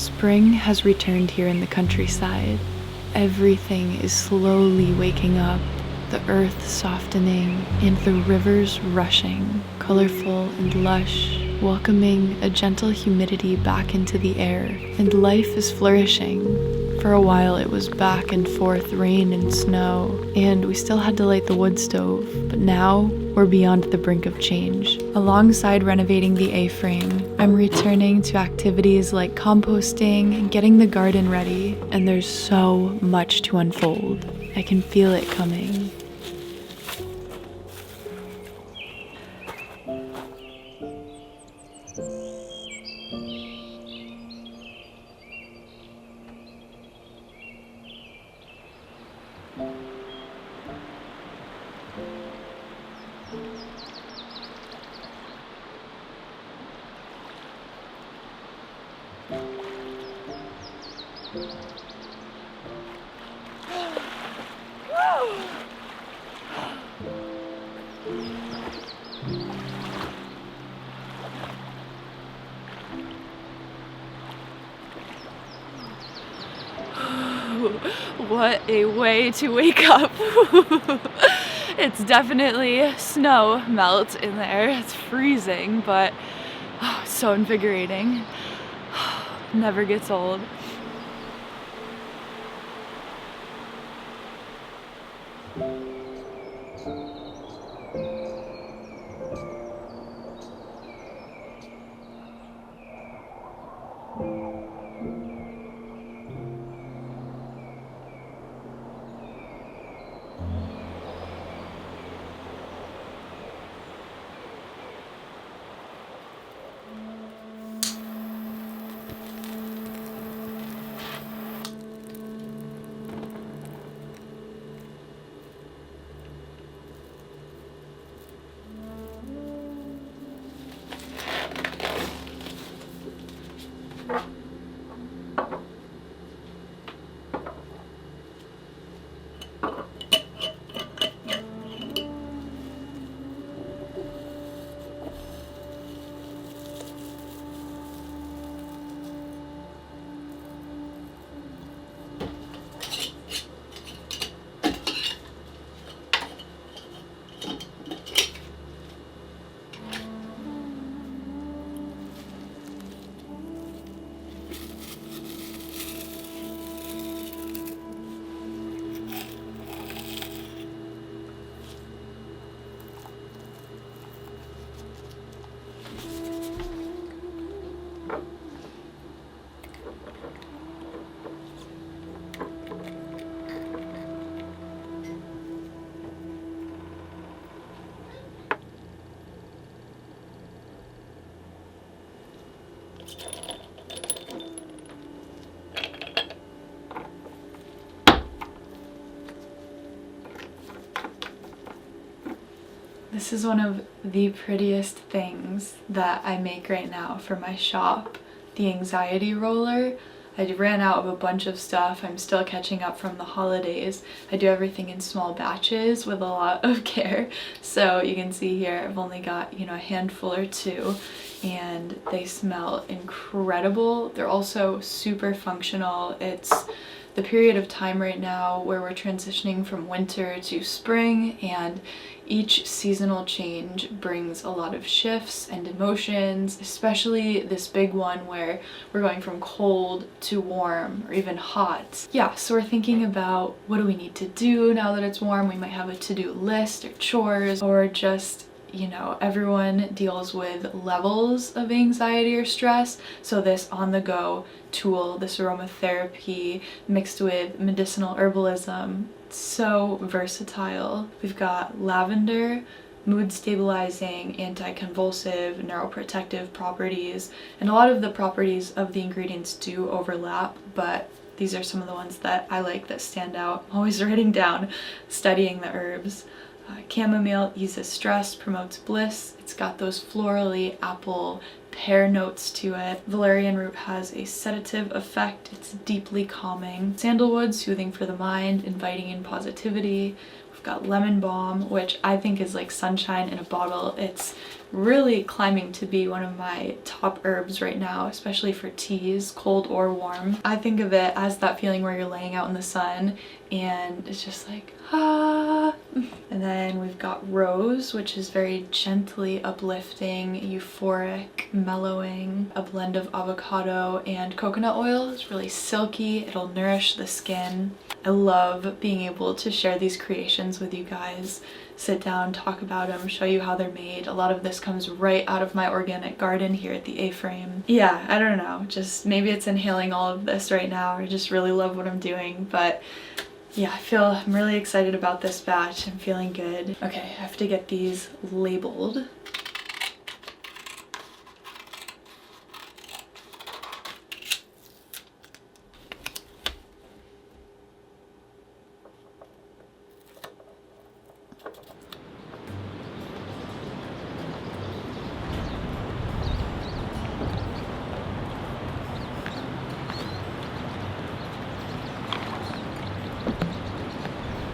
Spring has returned here in the countryside. Everything is slowly waking up, the earth softening and the rivers rushing, colorful and lush, welcoming a gentle humidity back into the air, and life is flourishing. For a while it was back and forth rain and snow, and we still had to light the wood stove, but now we're beyond the brink of change. Alongside renovating the A-frame, I'm returning to activities like composting and getting the garden ready, and there's so much to unfold. I can feel it coming. What a way to wake up. It's definitely snow melt in there. It's freezing, but it's so invigorating. Never gets old. This is one of the prettiest things that I make right now for my shop, the anxiety roller. I ran out of a bunch of stuff. I'm still catching up from the holidays. I do everything in small batches with a lot of care. So you can see here I've only got, a handful or two, and they smell incredible. They're also super functional. It's the period of time right now where we're transitioning from winter to spring, and each seasonal change brings a lot of shifts and emotions, especially this big one where we're going from cold to warm or even hot. Yeah, so we're thinking about what do we need to do now that it's warm. We might have a to-do list or chores, or just everyone deals with levels of anxiety or stress. So this on-the-go tool, this aromatherapy mixed with medicinal herbalism, so versatile. We've got lavender, mood stabilizing, anti-convulsive, neuroprotective properties, and a lot of the properties of the ingredients do overlap, but these are some of the ones that I like that stand out. I'm always writing down, studying the herbs. Chamomile eases stress, promotes bliss. It's got those florally apple pear notes to it. Valerian root has a sedative effect. It's deeply calming. Sandalwood, soothing for the mind, inviting in positivity. We've got lemon balm, which I think is like sunshine in a bottle. It's really climbing to be one of my top herbs right now, especially for teas, cold or warm. I think of it as that feeling where you're laying out in the sun and it's just like, ah. And then we've got rose, which is very gently uplifting, euphoric, mellowing, a blend of avocado and coconut oil. It's really silky, it'll nourish the skin. I love being able to share these creations with you guys, sit down, talk about them, show you how they're made. A lot of this comes right out of my organic garden here at the A-frame. Yeah, I don't know, just maybe it's inhaling all of this right now. I just really love what I'm doing, but yeah, I'm really excited about this batch. I'm feeling good. Okay, I have to get these labeled.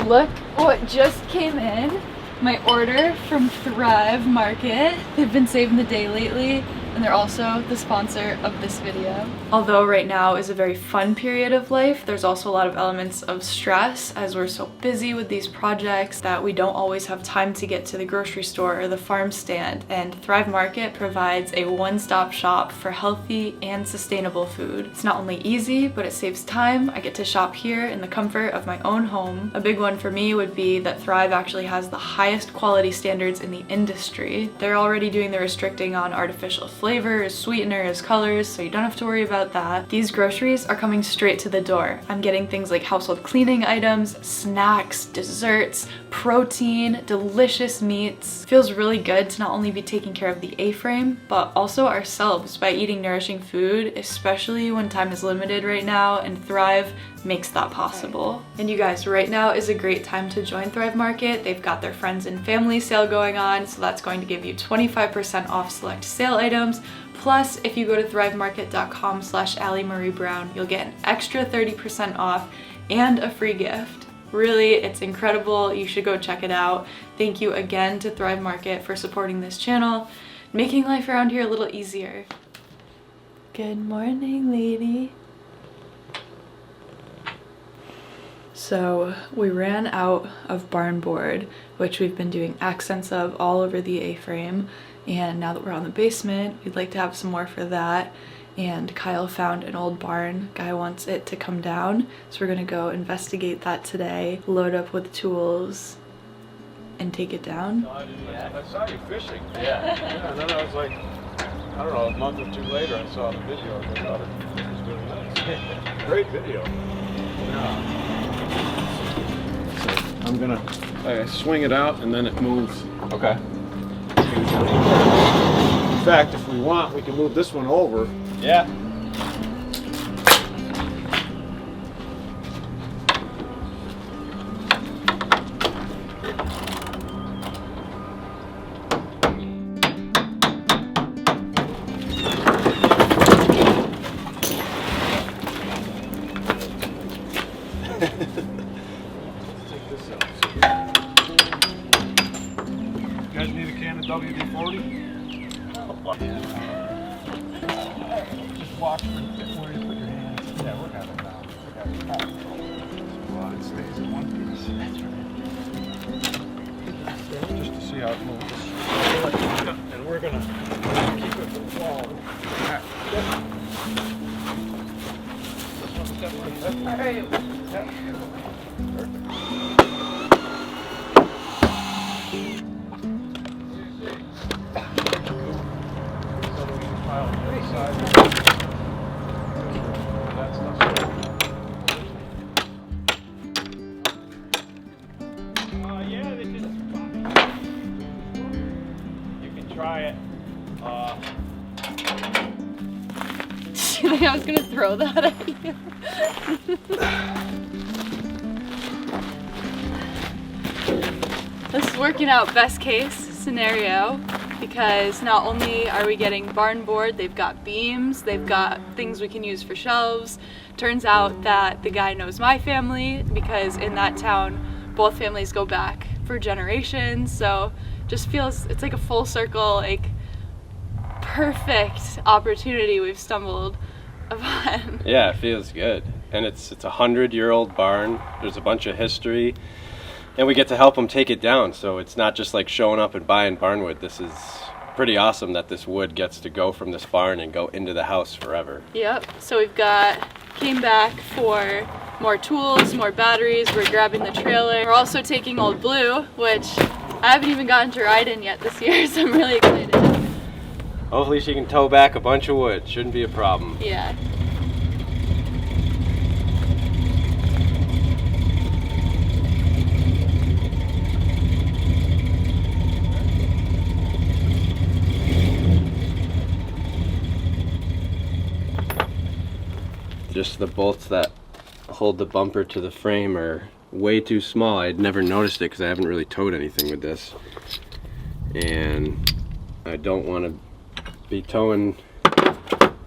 Look what just came in. My order from Thrive Market. They've been saving the day lately, and they're also the sponsor of this video. Although right now is a very fun period of life, there's also a lot of elements of stress as we're so busy with these projects that we don't always have time to get to the grocery store or the farm stand, and Thrive Market provides a one-stop shop for healthy and sustainable food. It's not only easy, but it saves time. I get to shop here in the comfort of my own home. A big one for me would be that Thrive actually has the highest quality standards in the industry. They're already doing the restricting on artificial flavors, sweeteners, colors, so you don't have to worry about that. These groceries are coming straight to the door. I'm getting things like household cleaning items, snacks, desserts, protein, delicious meats. It feels really good to not only be taking care of the A-frame, but also ourselves by eating nourishing food, especially when time is limited right now, and Thrive makes that possible. And you guys, right now is a great time to join Thrive Market. They've got their friends and family sale going on, so that's going to give you 25% off select sale items. Plus, if you go to thrivemarket.com/AllieMarieBrown, you'll get an extra 30% off and a free gift. Really, it's incredible. You should go check it out. Thank you again to Thrive Market for supporting this channel, making life around here a little easier. Good morning, lady. So we ran out of barn board, which we've been doing accents of all over the A-frame, and now that we're on the basement, we'd like to have some more for that. And Kyle found an old barn. Guy wants it to come down, so we're gonna go investigate that today, load up with tools, and take it down. I saw you fishing. Yeah. And then I was like, I don't know, a month or two later, I saw the video. I thought it was really nice. Great video. Yeah. So I'm gonna swing it out, and then it moves. Okay. In fact, if we want, we can move this one over. Yeah. You guys need a can of WD-40? Just watch where you put your hands. Yeah, we're having now. Well, it stays in one piece. That's right. Just to see how it moves. And we're gonna keep it from falling. All right. Perfect. Yeah, they just you can try it. You think I was gonna throw that at you? This is working out best case scenario, because not only are we getting barn board, they've got beams, they've got things we can use for shelves. Turns out that the guy knows my family, because in that town both families go back for generations, so just feels it's like a full circle, like perfect opportunity we've stumbled upon. Yeah, it feels good. And it's a 100-year-old barn. There's a bunch of history, and we get to help them take it down. So it's not just like showing up and buying barnwood. This is pretty awesome that this wood gets to go from this barn and go into the house forever. Yep, so came back for more tools, more batteries. We're grabbing the trailer. We're also taking Old Blue, which I haven't even gotten to ride in yet this year, so I'm really excited. Hopefully she can tow back a bunch of wood. Shouldn't be a problem. Yeah. Just the bolts that hold the bumper to the frame are way too small. I'd never noticed it because I haven't really towed anything with this. And I don't want to be towing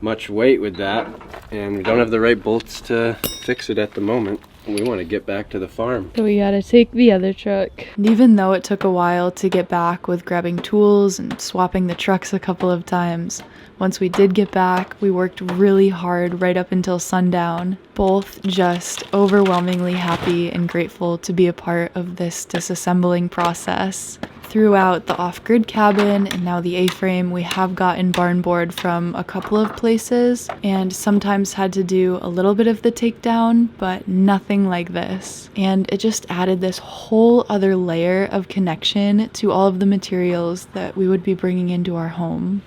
much weight with that. And we don't have the right bolts to fix it at the moment. We want to get back to the farm. So we gotta take the other truck. And even though it took a while to get back with grabbing tools and swapping the trucks a couple of times, once we did get back, we worked really hard right up until sundown. Both just overwhelmingly happy and grateful to be a part of this disassembling process. Throughout the off-grid cabin and now the A-frame, we have gotten barn board from a couple of places and sometimes had to do a little bit of the takedown, but nothing like this. And it just added this whole other layer of connection to all of the materials that we would be bringing into our home.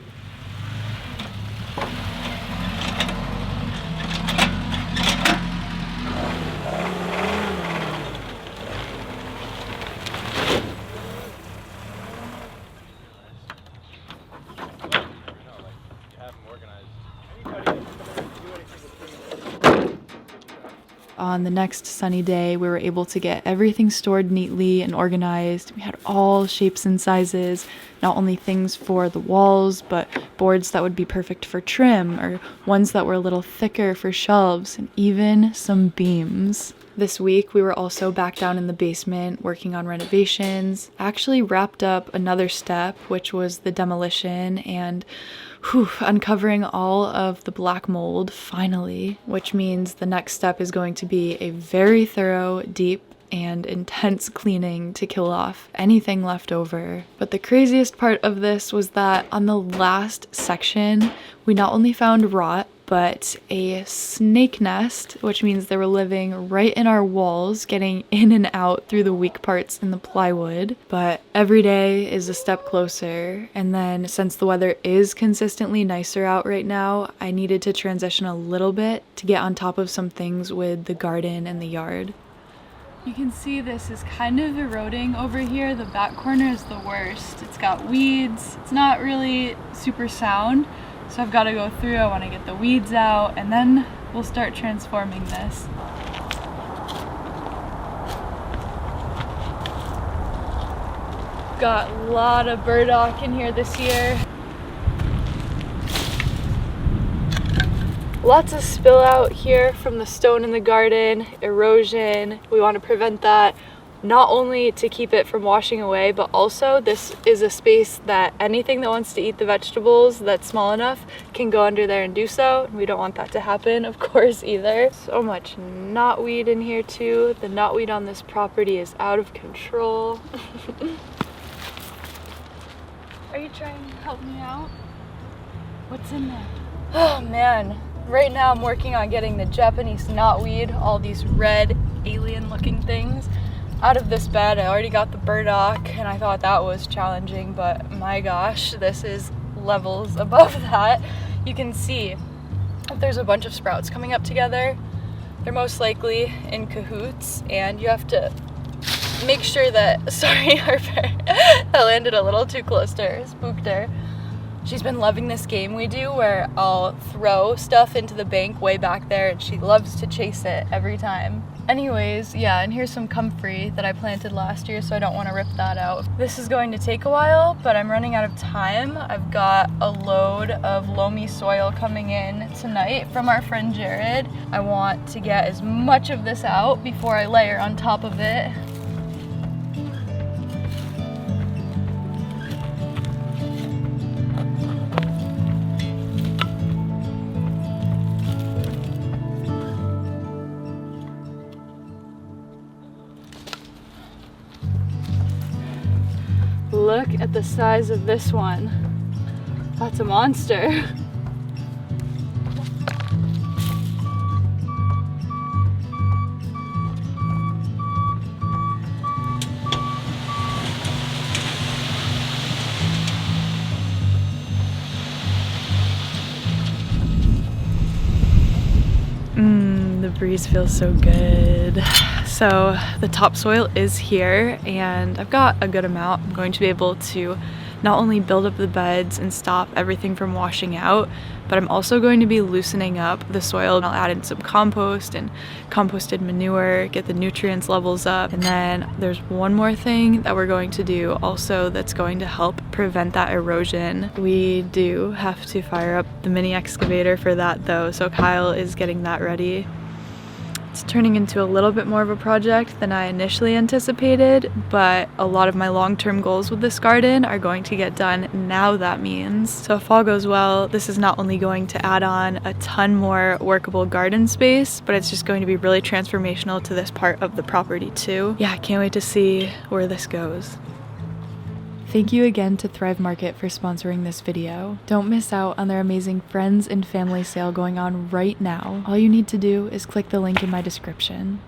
On the next sunny day, we were able to get everything stored neatly and organized. We had all shapes and sizes, not only things for the walls, but boards that would be perfect for trim, or ones that were a little thicker for shelves, and even some beams. This week, we were also back down in the basement working on renovations. Actually wrapped up another step, which was the demolition, and uncovering all of the black mold finally, which means the next step is going to be a very thorough, deep, and intense cleaning to kill off anything left over. But the craziest part of this was that on the last section, we not only found rot, but a snake nest, which means they were living right in our walls, getting in and out through the weak parts in the plywood. But every day is a step closer. And then since the weather is consistently nicer out right now, I needed to transition a little bit to get on top of some things with the garden and the yard. You can see this is kind of eroding over here. The back corner is the worst. It's got weeds. It's not really super sound. So I've got to go through, I want to get the weeds out, and then we'll start transforming this. Got a lot of burdock in here this year. Lots of spill out here from the stone in the garden, erosion. We want to prevent that. Not only to keep it from washing away, but also this is a space that anything that wants to eat the vegetables that's small enough can go under there and do so. We don't want that to happen, of course, either. So much knotweed in here too. The knotweed on this property is out of control. Are you trying to help me out? What's in there? Oh man, right now I'm working on getting the Japanese knotweed, all these red alien looking things, out of this bed. I already got the burdock and I thought that was challenging, but my gosh, this is levels above that. You can see if there's a bunch of sprouts coming up together, they're most likely in cahoots, and you have to make sure that, sorry Harper, I landed a little too close to her, spooked her. She's been loving this game we do where I'll throw stuff into the bank way back there and she loves to chase it every time. Anyways, yeah, and here's some comfrey that I planted last year, so I don't want to rip that out. This is going to take a while, but I'm running out of time. I've got a load of loamy soil coming in tonight from our friend Jared. I want to get as much of this out before I layer on top of it. look at the size of this one. That's a monster. The breeze feels so good. So the topsoil is here and I've got a good amount. I'm going to be able to not only build up the beds and stop everything from washing out, but I'm also going to be loosening up the soil. I'll add in some compost and composted manure, get the nutrients levels up. And then there's one more thing that we're going to do also that's going to help prevent that erosion. We do have to fire up the mini excavator for that though, so Kyle is getting that ready. It's turning into a little bit more of a project than I initially anticipated, but a lot of my long-term goals with this garden are going to get done now, that means. So if all goes well, this is not only going to add on a ton more workable garden space, but it's just going to be really transformational to this part of the property too. Yeah, I can't wait to see where this goes. Thank you again to Thrive Market for sponsoring this video. Don't miss out on their amazing friends and family sale going on right now. All you need to do is click the link in my description.